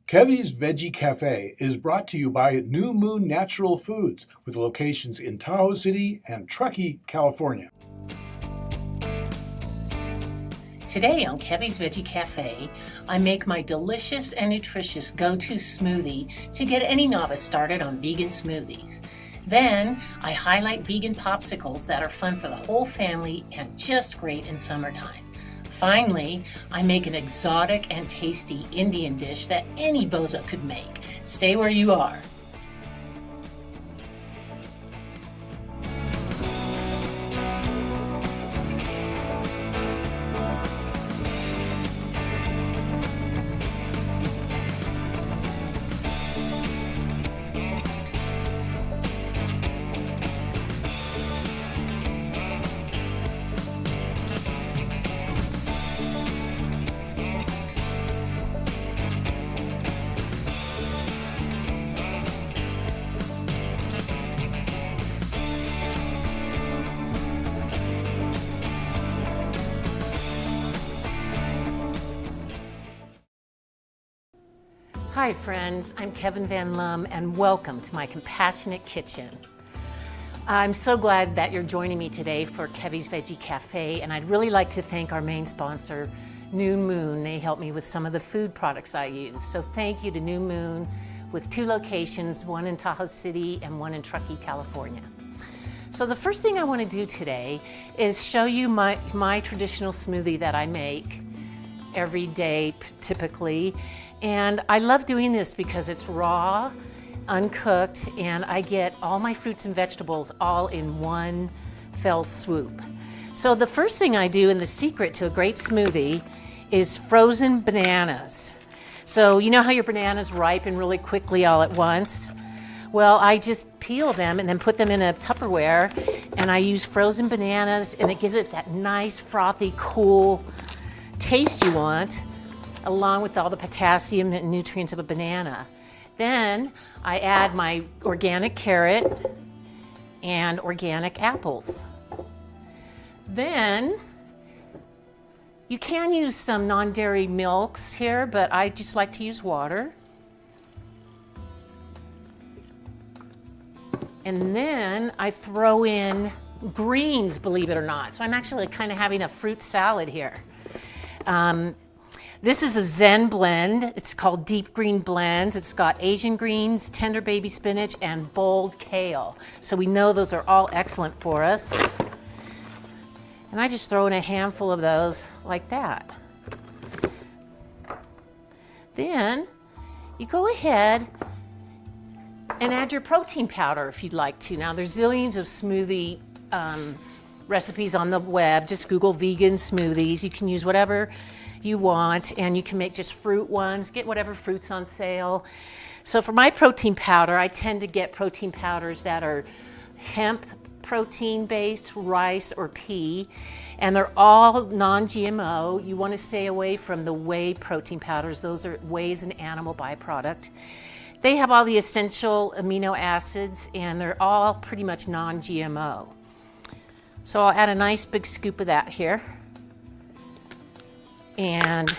Kevie's Veggie Cafe is brought to you by New Moon Natural Foods with locations in Tahoe City and Truckee, California. Today on Kevie's Veggie Cafe, I make my delicious and nutritious go-to smoothie to get any novice started on vegan smoothies. Then, I highlight vegan popsicles that are fun for the whole family and just great in summertime. Finally, I make an exotic and tasty Indian dish that any bozo could make. Stay where you are. Hi friends, I'm Kevin Van Lum and welcome to my compassionate kitchen. I'm so glad that you're joining me today for Kevie's Veggie Cafe, and I'd really like to thank our main sponsor, New Moon. They help me with some of the food products I use. So thank you to New Moon with 2 locations, one in Tahoe City and one in Truckee, California. So the first thing I want to do today is show you my traditional smoothie that I make every day typically. And I love doing this because it's raw, uncooked, and I get all my fruits and vegetables all in one fell swoop. So the first thing I do, and the secret to a great smoothie, is frozen bananas. So you know how your bananas ripen really quickly all at once? Well, I just peel them and then put them in a Tupperware, and I use frozen bananas, and it gives it that nice, frothy, cool taste you want, along with all the potassium and nutrients of a banana. Then I add my organic carrot and organic apples. Then you can use some non-dairy milks here, but I just like to use water. And then I throw in greens, believe it or not. So I'm actually kind of having a fruit salad here. This is a Zen blend. It's called Deep Green Blends. It's got Asian greens, tender baby spinach, and bold kale. So we know those are all excellent for us. And I just throw in a handful of those like that. Then you go ahead and add your protein powder if you'd like to. Now there's zillions of smoothie recipes on the web. Just Google vegan smoothies. You can use whatever you want, and you can make just fruit ones, get whatever fruits on sale. So for my protein powder, I tend to get protein powders that are hemp protein based, rice or pea, and they're all non-GMO. You want to stay away from the whey protein powders. Whey is an animal byproduct. They have all the essential amino acids, and they're all pretty much non-GMO. So I'll add a nice big scoop of that here. And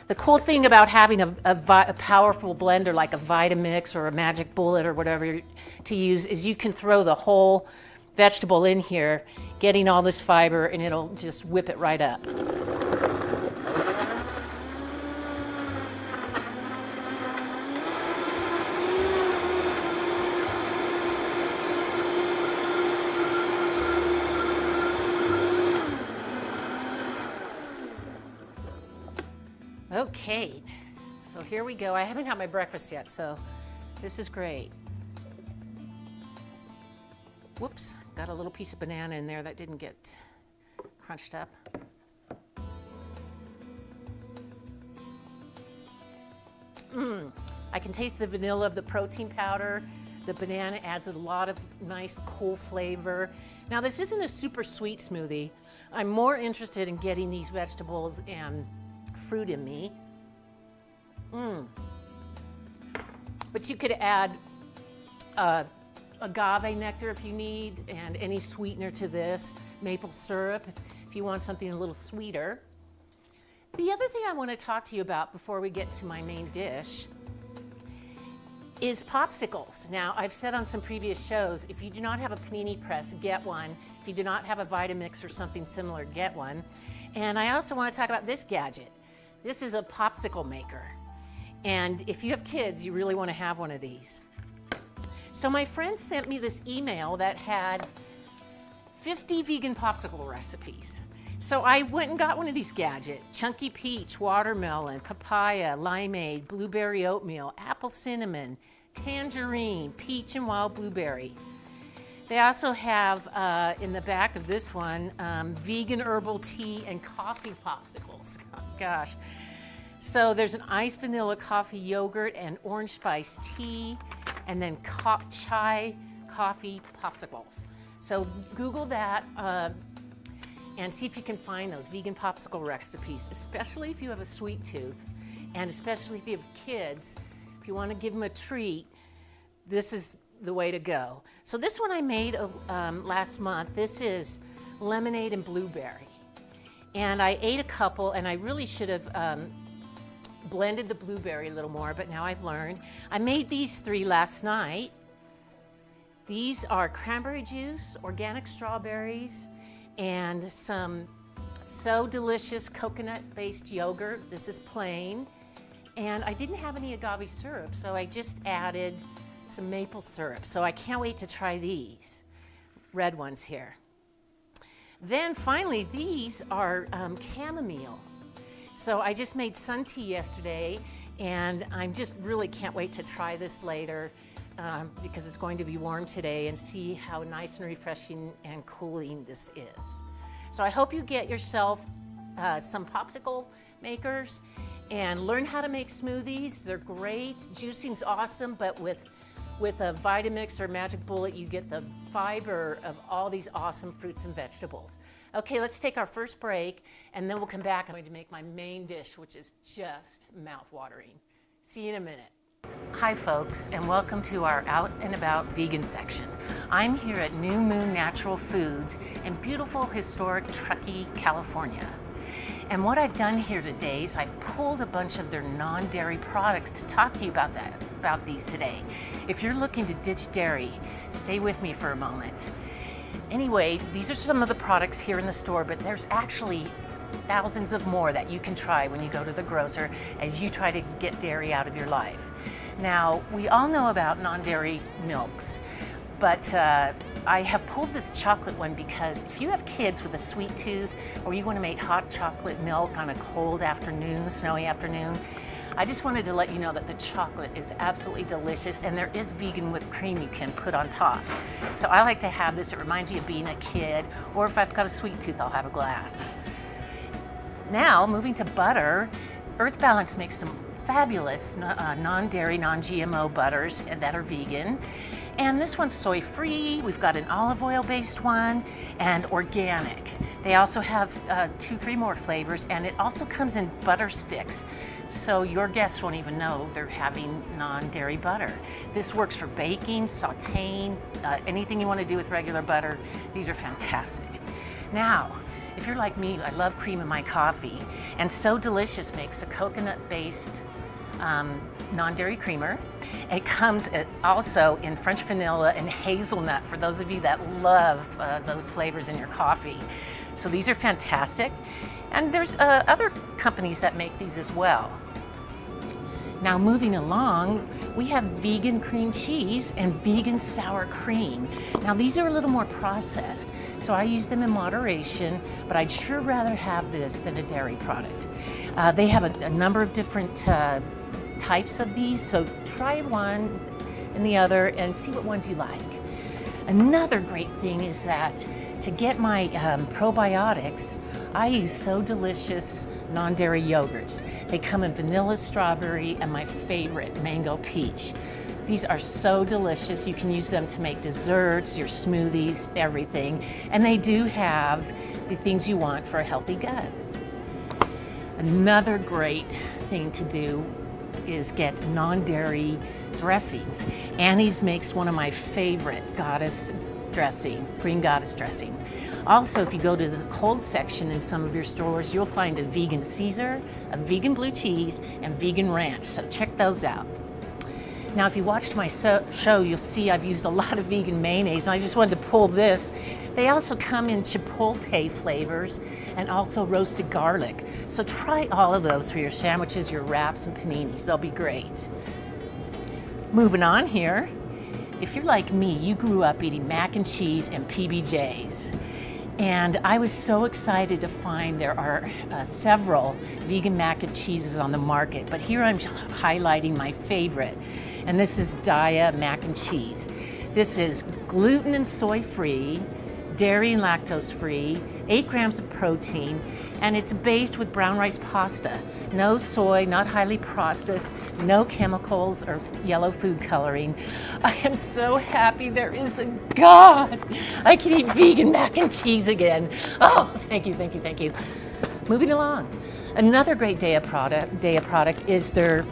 the cool thing about having a powerful blender like a Vitamix or a Magic Bullet or whatever to use is you can throw the whole vegetable in here, getting all this fiber, and it'll just whip it right up. Okay, so here we go. I haven't had my breakfast yet, so this is great. Whoops, got a little piece of banana in there that didn't get crunched up. I can taste the vanilla of the protein powder. The banana adds a lot of nice, cool flavor. Now, this isn't a super sweet smoothie. I'm more interested in getting these vegetables and fruit in me. But you could add agave nectar if you need, and any sweetener to this, maple syrup if you want something a little sweeter. The other thing I want to talk to you about before we get to my main dish is popsicles. Now, I've said on some previous shows, if you do not have a panini press, get one. If you do not have a Vitamix or something similar, get one. And I also want to talk about this gadget. This is a popsicle maker. And if you have kids, you really want to have one of these. So my friend sent me this email that had 50 vegan popsicle recipes. So I went and got one of these gadgets: chunky peach, watermelon, papaya, limeade, blueberry oatmeal, apple cinnamon, tangerine, peach and wild blueberry. They also have, in the back of this one, vegan herbal tea and coffee popsicles. Oh, gosh. So there's an iced vanilla coffee yogurt and orange spice tea, and then chai coffee popsicles. So Google that and see if you can find those vegan popsicle recipes, especially if you have a sweet tooth, and especially if you have kids. If you want to give them a treat, this is the way to go. So this one I made last month. This is lemonade and blueberry. And I ate a couple, and I really should have blended the blueberry a little more, but now I've learned. I made these 3 last night. These are cranberry juice, organic strawberries, and some So Delicious coconut-based yogurt. This is plain. And I didn't have any agave syrup, so I just added some maple syrup. So I can't wait to try these red ones here. Then finally, these are chamomile. So I just made sun tea yesterday, and I just really can't wait to try this later because it's going to be warm today, and see how nice and refreshing and cooling this is. So I hope you get yourself some popsicle makers and learn how to make smoothies. They're great. Juicing's awesome, but with a Vitamix or Magic Bullet, you get the fiber of all these awesome fruits and vegetables. Okay, let's take our first break, and then we'll come back. I'm going to make my main dish, which is just mouth-watering. See you in a minute. Hi folks, and welcome to our Out and About vegan section. I'm here at New Moon Natural Foods in beautiful historic Truckee, California. And what I've done here today is I've pulled a bunch of their non-dairy products to talk to you about these today. If you're looking to ditch dairy, stay with me for a moment. Anyway, these are some of the products here in the store, but there's actually thousands of more that you can try when you go to the grocer as you try to get dairy out of your life. Now, we all know about non-dairy milks, but I have pulled this chocolate one because if you have kids with a sweet tooth, or you want to make hot chocolate milk on a cold afternoon, snowy afternoon, I just wanted to let you know that the chocolate is absolutely delicious, and there is vegan whipped cream you can put on top. So I like to have this. It reminds me of being a kid, or if I've got a sweet tooth, I'll have a glass. Now, moving to butter, Earth Balance makes some fabulous non-dairy, non-GMO butters that are vegan. And this one's soy-free. We've got an olive oil-based one and organic. They also have 2-3 more flavors, and it also comes in butter sticks. So your guests won't even know they're having non-dairy butter. This works for baking, sauteing, anything you want to do with regular butter. These are fantastic. Now, if you're like me, I love cream in my coffee, and So Delicious makes a coconut-based non-dairy creamer. It comes also in French vanilla and hazelnut for those of you that love those flavors in your coffee. So these are fantastic, and there's other companies that make these as well. Now moving along, we have vegan cream cheese and vegan sour cream. Now these are a little more processed, so I use them in moderation, but I'd sure rather have this than a dairy product. They have a number of different types of these, so try one and the other and see what ones you like. Another great thing is that to get my probiotics, I use So Delicious non-dairy yogurts. They come in vanilla strawberry and my favorite, mango peach. These are so delicious. You can use them to make desserts, your smoothies, everything. And they do have the things you want for a healthy gut. Another great thing to do is get non-dairy dressings. Annie's makes one of my favorite goddess dressing, green goddess dressing. Also, if you go to the cold section in some of your stores, you'll find a vegan Caesar, a vegan blue cheese, and vegan ranch. So check those out. Now, if you watched my show, you'll see I've used a lot of vegan mayonnaise, and I just wanted to pull this. They also come in chipotle flavors and also roasted garlic. So try all of those for your sandwiches, your wraps, and paninis. They'll be great. Moving on here, if you're like me, you grew up eating mac and cheese and PBJs. And I was so excited to find there are several vegan mac and cheeses on the market, but here I'm highlighting my favorite, and this is Daiya mac and cheese. This is gluten and soy free, dairy and lactose free, 8 grams of protein, and it's based with brown rice pasta. No soy, not highly processed, no chemicals or yellow food coloring. I am so happy there is a God. I can eat vegan mac and cheese again. Oh, thank you, thank you, thank you. Moving along. Another great Daiya product is their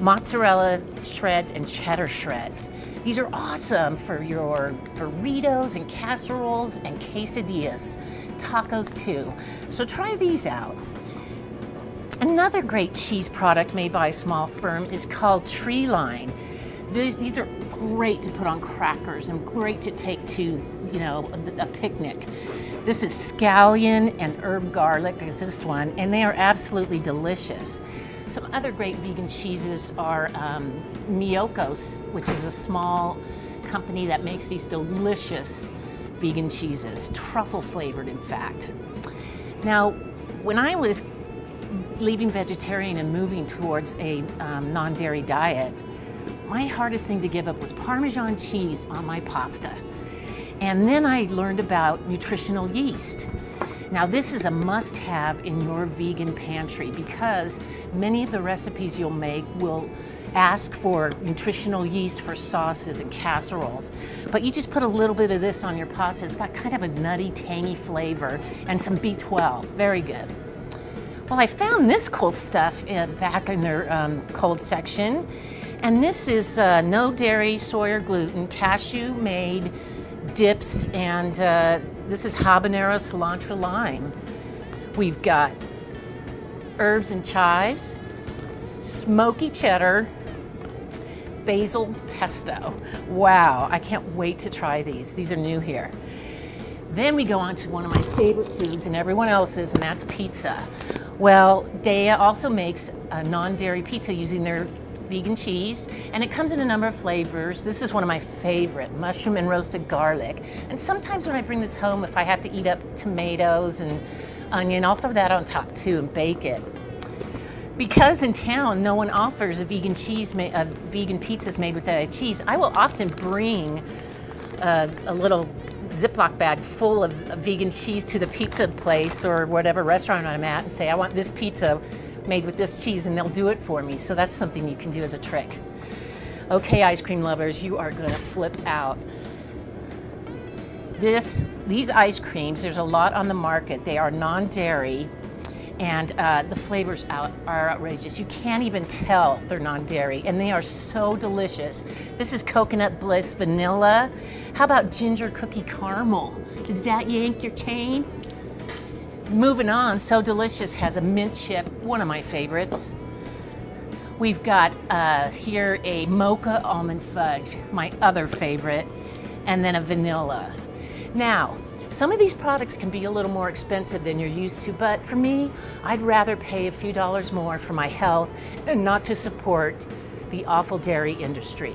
mozzarella shreds and cheddar shreds. These are awesome for your burritos and casseroles and quesadillas, tacos too. So try these out. Another great cheese product made by a small firm is called Tree Line. These are great to put on crackers and great to take to, a picnic. This is scallion and herb garlic is this one, and they are absolutely delicious. Some other great vegan cheeses are Miyokos, which is a small company that makes these delicious vegan cheeses, truffle flavored in fact. Now, when I was leaving vegetarian and moving towards a non-dairy diet, my hardest thing to give up was Parmesan cheese on my pasta. And then I learned about nutritional yeast. Now this is a must-have in your vegan pantry because many of the recipes you'll make will ask for nutritional yeast for sauces and casseroles. But you just put a little bit of this on your pasta. It's got kind of a nutty, tangy flavor and some B12. Very good. Well, I found this cool stuff back in their cold section. And this is no dairy, soy, or gluten, cashew-made dips, and this is habanero, cilantro, lime. We've got herbs and chives, smoky cheddar, basil pesto. Wow, I can't wait to try these. These are new here. Then we go on to one of my favorite foods and everyone else's, and that's pizza. Well, Daiya also makes a non-dairy pizza using their vegan cheese, and it comes in a number of flavors. This is one of my favorite, mushroom and roasted garlic. And sometimes when I bring this home, if I have to eat up tomatoes and onion, I'll throw that on top too and bake it. Because in town no one offers a vegan vegan pizzas made with Daiya cheese, I will often bring a little Ziploc bag full of vegan cheese to the pizza place or whatever restaurant I'm at and say, I want this pizza made with this cheese, and they'll do it for me. So that's something you can do as a trick. Okay, ice cream lovers, you are gonna flip out. These ice creams, there's a lot on the market. They are non-dairy, and the flavors are outrageous. You can't even tell they're non-dairy, and they are so delicious. This is coconut bliss vanilla. How about ginger cookie caramel? Does that yank your chain? Moving on, So Delicious has a mint chip, one of my favorites. We've got here a mocha almond fudge, my other favorite, and then a vanilla. Now, some of these products can be a little more expensive than you're used to, but for me, I'd rather pay a few dollars more for my health and not to support the awful dairy industry.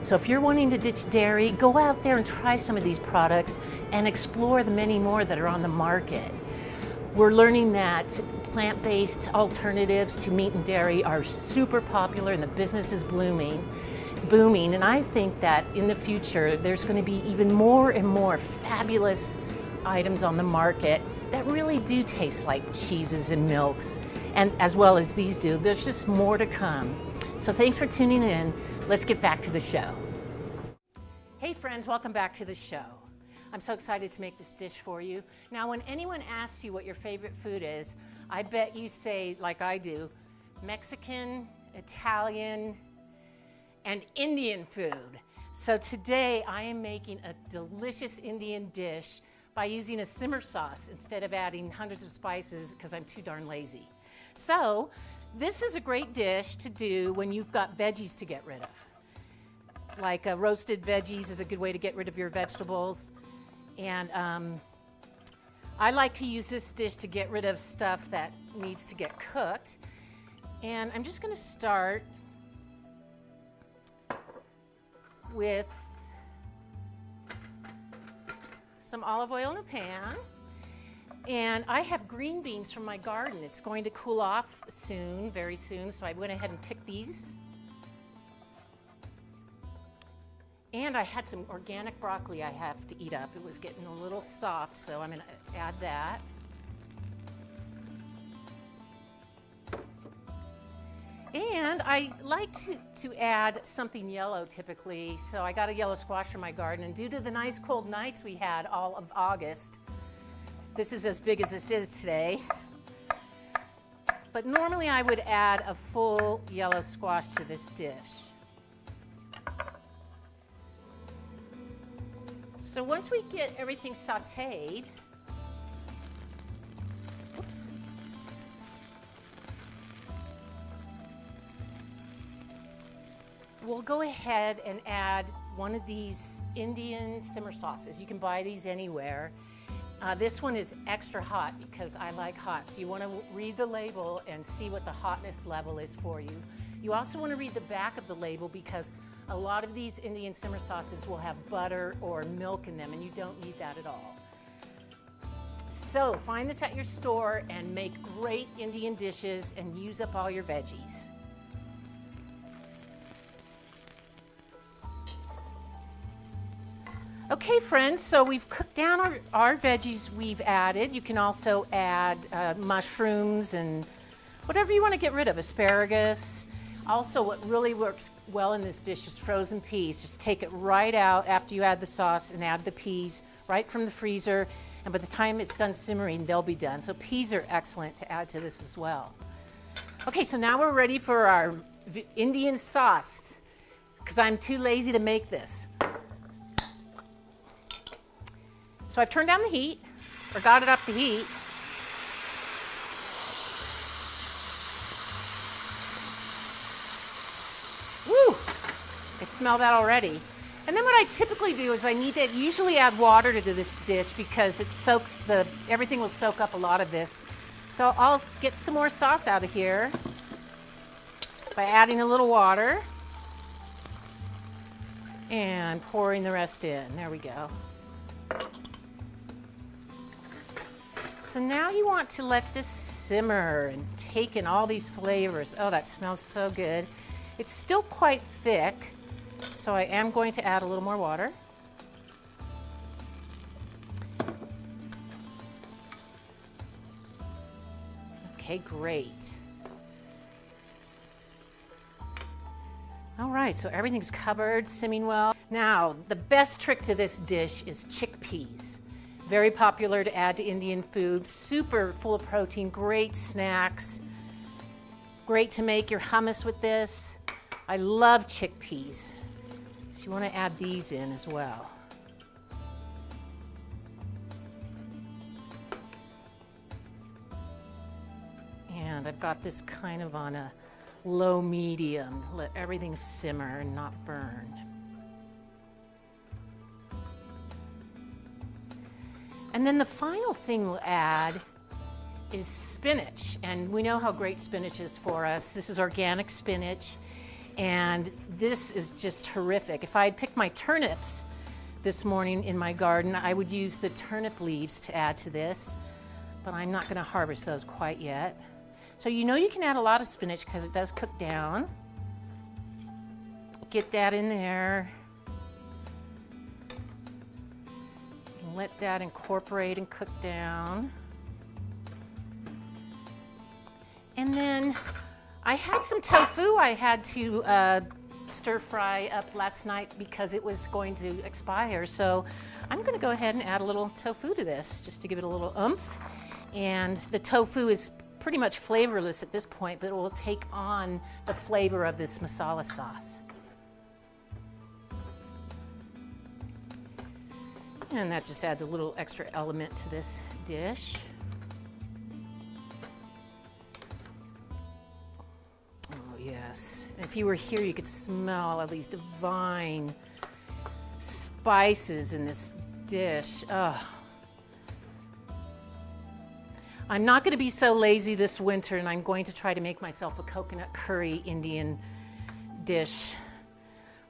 So if you're wanting to ditch dairy, go out there and try some of these products and explore the many more that are on the market. We're learning that plant-based alternatives to meat and dairy are super popular and the business is booming. And I think that in the future, there's going to be even more and more fabulous items on the market that really do taste like cheeses and milks, and as well as these do. There's just more to come. So thanks for tuning in. Let's get back to the show. Hey friends, welcome back to the show. I'm so excited to make this dish for you. Now, when anyone asks you what your favorite food is, I bet you say, like I do, Mexican, Italian, and Indian food. So today I am making a delicious Indian dish by using a simmer sauce instead of adding hundreds of spices because I'm too darn lazy. So this is a great dish to do when you've got veggies to get rid of. like roasted veggies is a good way to get rid of your vegetables. And I like to use this dish to get rid of stuff that needs to get cooked. And I'm just going to start with some olive oil in a pan. And I have green beans from my garden. It's going to cool off soon, very soon, so I went ahead and picked these. And I had some organic broccoli I have to eat up. It was getting a little soft, so I'm going to add that. And I like to add something yellow typically, so I got a yellow squash from my garden, and due to the nice cold nights we had all of August, this is as big as this is today. But normally I would add a full yellow squash to this dish. So once we get everything sauteed, oops. We'll go ahead and add one of these Indian simmer sauces. You can buy these anywhere. This one is extra hot because I like hot. So you want to read the label and see what the hotness level is for you. You also want to read the back of the label because a lot of these Indian simmer sauces will have butter or milk in them, and you don't need that at all. So find this at your store and make great Indian dishes and use up all your veggies. Okay, friends, so we've cooked down our veggies we've added. You can also add mushrooms and whatever you want to get rid of, asparagus. Also, what really works well in this dish is frozen peas. Just take it right out after you add the sauce and add the peas right from the freezer. And by the time it's done simmering, they'll be done. So peas are excellent to add to this as well. Okay, so now we're ready for our Indian sauce because I'm too lazy to make this. So I've turned down the heat, or got it up to heat. Woo! I smell that already. And then what I typically do is I need to usually add water to this dish because it soaks everything will soak up a lot of this. So I'll get some more sauce out of here by adding a little water and pouring the rest in. There we go. So now you want to let this simmer and take in all these flavors. Oh, that smells so good. It's still quite thick, so I am going to add a little more water. Okay, great. All right, so everything's covered, simming well. Now, the best trick to this dish is chickpeas. Very popular to add to Indian food, super full of protein, great snacks. Great to make your hummus with this. I love chickpeas. So you want to add these in as well. And I've got this kind of on a low medium. Let everything simmer and not burn. And then the final thing we'll add is spinach. And we know how great spinach is for us. This is organic spinach, and this is just terrific. If I had picked my turnips this morning in my garden, I would use the turnip leaves to add to this, but I'm not gonna harvest those quite yet. So you know you can add a lot of spinach because it does cook down. Get that in there. Let that incorporate and cook down. And then I had some tofu I had to stir fry up last night because it was going to expire. So I'm going to go ahead and add a little tofu to this just to give it a little oomph. And the tofu is pretty much flavorless at this point, but it will take on the flavor of this masala sauce. And that just adds a little extra element to this dish. Oh yeah, Yes, and if you were here, you could smell all these divine spices in this dish. Oh. I'm not going to be so lazy this winter, and I'm going to try to make myself a coconut curry Indian dish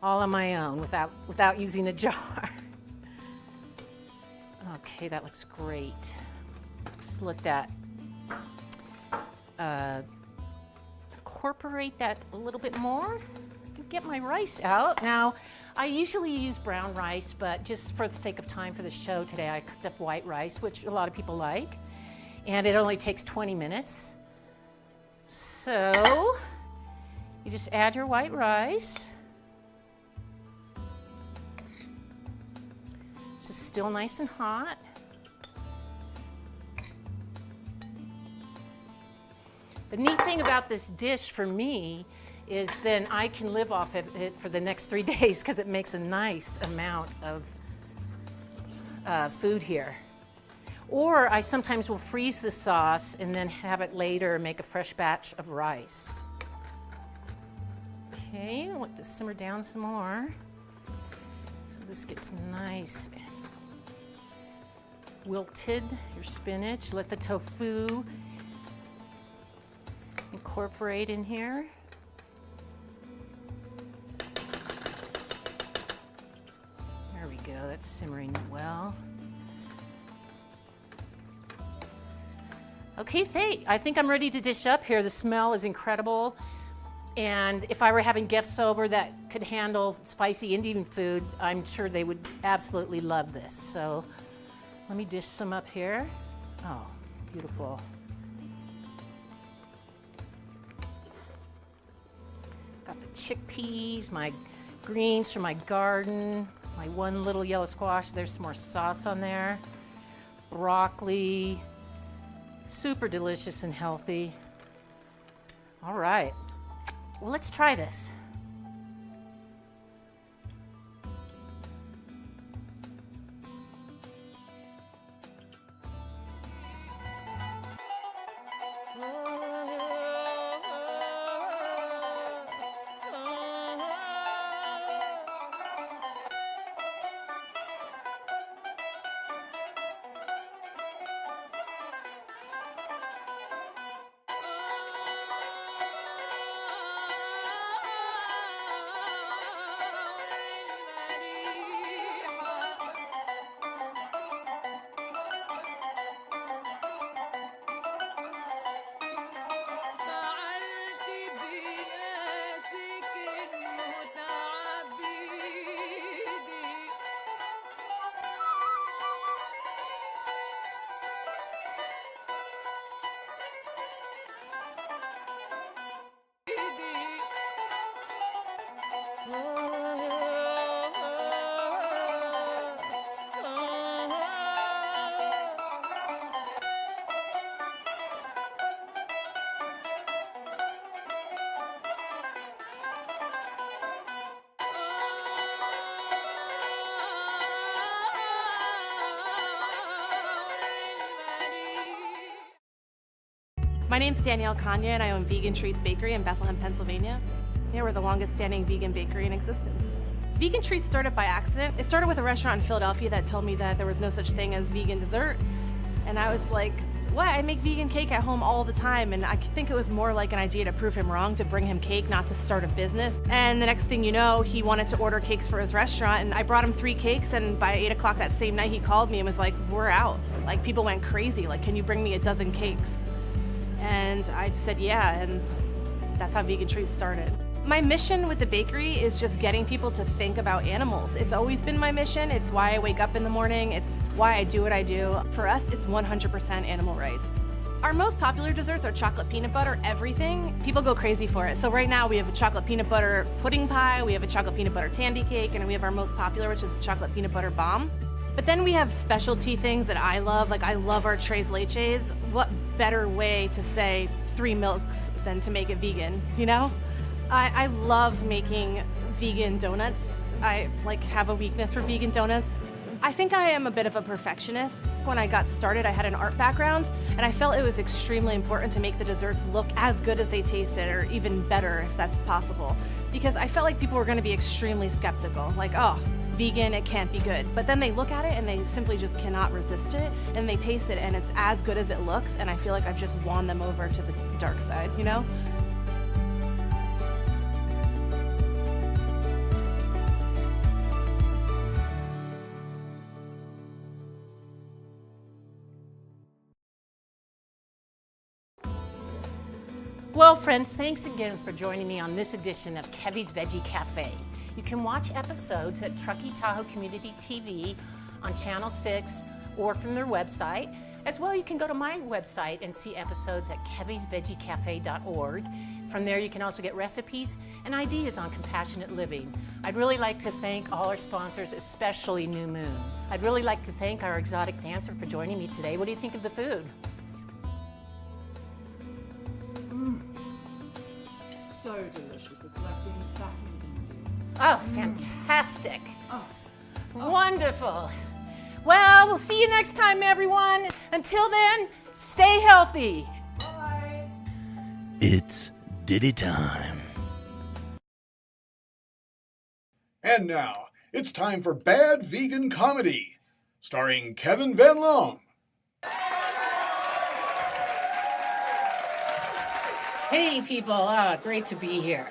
all on my own without using a jar. Okay, that looks great. Just let that incorporate that a little bit more. I can get my rice out. Now, I usually use brown rice, but just for the sake of time for the show today, I cooked up white rice, which a lot of people like. And it only takes 20 minutes. So, you just add your white rice. This is still nice and hot. The neat thing about this dish for me is then I can live off of it for the next 3 days because it makes a nice amount of food here. Or I sometimes will freeze the sauce and then have it later and make a fresh batch of rice. Okay, let this simmer down some more. So this gets nice and wilted, your spinach. Let the tofu incorporate in here. There we go, that's simmering well. Okay, I think I'm ready to dish up here. The smell is incredible. And if I were having guests over that could handle spicy Indian food, I'm sure they would absolutely love this. So let me dish some up here. Oh, beautiful. Got the chickpeas, my greens from my garden, my one little yellow squash. There's some more sauce on there. Broccoli. Super delicious and healthy. All right, well, let's try this. My name's Danielle Kanya, and I own Vegan Treats Bakery in Bethlehem, Pennsylvania. Yeah, we're the longest standing vegan bakery in existence. Vegan Treats started by accident. It started with a restaurant in Philadelphia that told me that there was no such thing as vegan dessert. And I was like, what? I make vegan cake at home all the time. And I think it was more like an idea to prove him wrong, to bring him cake, not to start a business. And the next thing you know, he wanted to order cakes for his restaurant. And I brought him 3 cakes. And by 8 o'clock that same night, he called me and was like, we're out. Like, people went crazy. Like, can you bring me a dozen cakes? And I said, yeah. And that's how Vegan Treats started. My mission with the bakery is just getting people to think about animals. It's always been my mission. It's why I wake up in the morning. It's why I do what I do. For us, it's 100% animal rights. Our most popular desserts are chocolate peanut butter everything. People go crazy for it. So right now we have a chocolate peanut butter pudding pie, we have a chocolate peanut butter tandy cake, and we have our most popular, which is the chocolate peanut butter bomb. But then we have specialty things that I love. Like, I love our tres leches. What better way to say 3 milks than to make it vegan, you know? I love making vegan donuts. I have a weakness for vegan donuts. I think I am a bit of a perfectionist, When I got started, I had an art background, and I felt it was extremely important to make the desserts look as good as they tasted, or even better if that's possible. Because I felt like people were gonna be extremely skeptical, like, oh, vegan, it can't be good. But then they look at it and they simply just cannot resist it, and they taste it and it's as good as it looks, and I feel like I've just won them over to the dark side, you know? Well, friends, thanks again for joining me on this edition of Kevie's Veggie Cafe. You can watch episodes at Truckee Tahoe Community TV on Channel 6 or from their website. As well, you can go to my website and see episodes at keviesveggiecafe.org. From there, you can also get recipes and ideas on compassionate living. I'd really like to thank all our sponsors, especially New Moon. I'd really like to thank our exotic dancer for joining me today. What do you think of the food? So delicious. It's like being back in India. Oh, fantastic. Wonderful. Well, we'll see you next time, everyone. Until then, stay healthy. Bye. It's Diddy time. And now, it's time for Bad Vegan Comedy, starring Kevin Van Loan. Hey, people. Great to be here.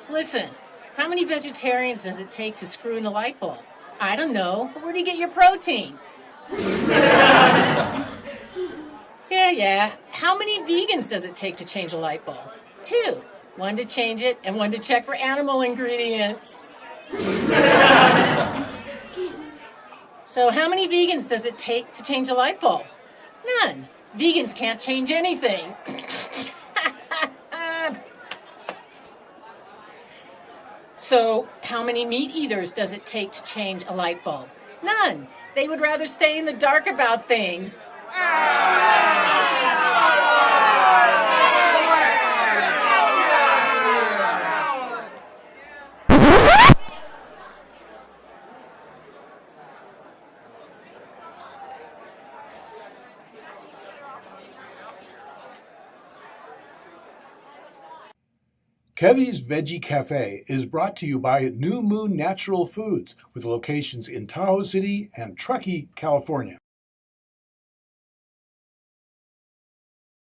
Listen, how many vegetarians does it take to screw in a light bulb? I don't know, but where do you get your protein? Yeah. How many vegans does it take to change a light bulb? 2. One to change it and one to check for animal ingredients. So how many vegans does it take to change a light bulb? None. Vegans can't change anything. So how many meat eaters does it take to change a light bulb? None. They would rather stay in the dark about things. Kevie's Veggie Cafe is brought to you by New Moon Natural Foods with locations in Tahoe City and Truckee, California.